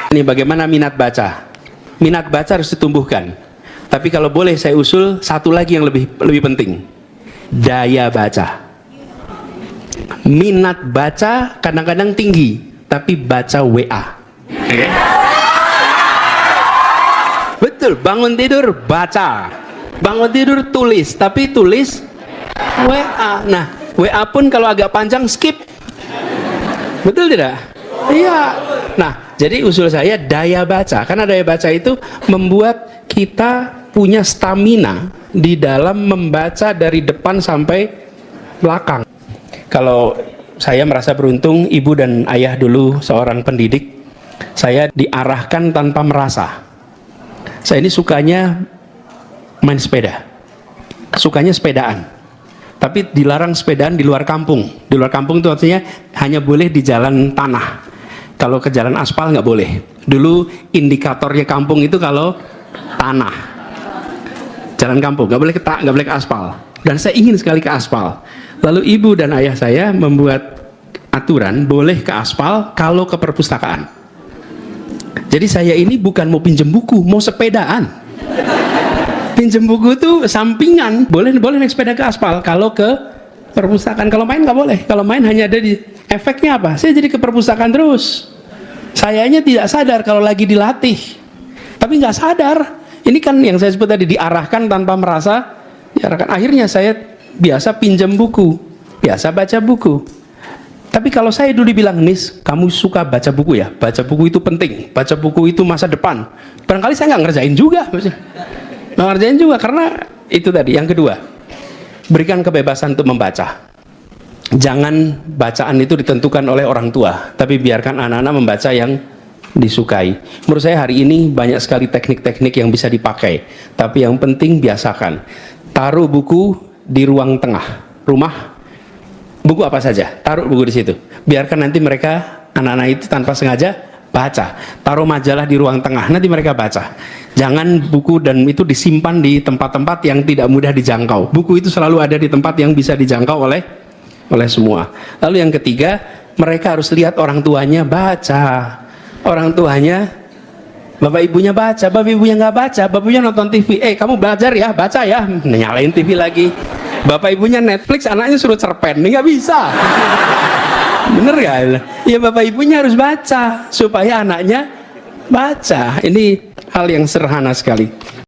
Ini bagaimana minat baca? Minat baca harus ditumbuhkan. Tapi kalau boleh saya usul satu lagi yang lebih penting. Daya baca. Minat baca kadang-kadang tinggi, tapi baca WA. Betul, bangun tidur baca. Bangun tidur tulis, tapi tulis WA. Nah, WA pun kalau agak panjang skip. Betul tidak? Iya. Nah, jadi usul saya daya baca. Karena daya baca itu membuat kita punya stamina di dalam membaca dari depan sampai belakang. Kalau saya merasa beruntung, ibu dan ayah dulu seorang pendidik, saya diarahkan tanpa merasa. Saya ini sukanya main sepeda, sukanya sepedaan. Tapi dilarang sepedaan di luar kampung. Di luar kampung itu artinya hanya boleh di jalan tanah. Kalau ke jalan aspal nggak boleh. Dulu indikatornya kampung itu kalau tanah, jalan kampung nggak boleh ke aspal. Dan saya ingin sekali ke aspal. Lalu ibu dan ayah saya membuat aturan boleh ke aspal kalau ke perpustakaan. Jadi saya ini bukan mau pinjem buku, mau sepedaan. Pinjem buku itu sampingan, boleh naik sepeda ke aspal kalau ke perpustakaan. Kalau main nggak boleh. Kalau main hanya ada di efeknya apa? Saya jadi ke perpustakaan terus. Sayanya tidak sadar kalau lagi dilatih, tapi nggak sadar. Ini kan yang saya sebut tadi, diarahkan tanpa merasa. Diarahkan. Akhirnya saya biasa pinjam buku, biasa baca buku. Tapi kalau saya dulu bilang, Nis, kamu suka baca buku ya? Baca buku itu penting, baca buku itu masa depan. Barangkali saya nggak ngerjain juga. Ngerjain juga karena itu tadi. Yang kedua, berikan kebebasan untuk membaca. Jangan bacaan itu ditentukan oleh orang tua, tapi biarkan anak-anak membaca yang disukai. Menurut saya hari ini banyak sekali teknik-teknik yang bisa dipakai, tapi yang penting biasakan. Taruh buku di ruang tengah rumah, buku apa saja, taruh buku di situ. Biarkan nanti mereka, anak-anak itu tanpa sengaja baca. Taruh majalah di ruang tengah, nanti mereka baca. Jangan buku dan itu disimpan di tempat-tempat yang tidak mudah dijangkau. Buku itu selalu ada di tempat yang bisa dijangkau oleh semua. Lalu yang ketiga, mereka harus lihat orang tuanya baca. Orang tuanya, bapak ibunya baca, bapak ibunya nggak baca, bapak ibunya nonton TV. Kamu belajar ya, baca ya. Nyalain TV lagi. Bapak ibunya Netflix, anaknya suruh cerpen. Nggak bisa. Bener gak? Ya bapak ibunya harus baca supaya anaknya baca. Ini hal yang sederhana sekali.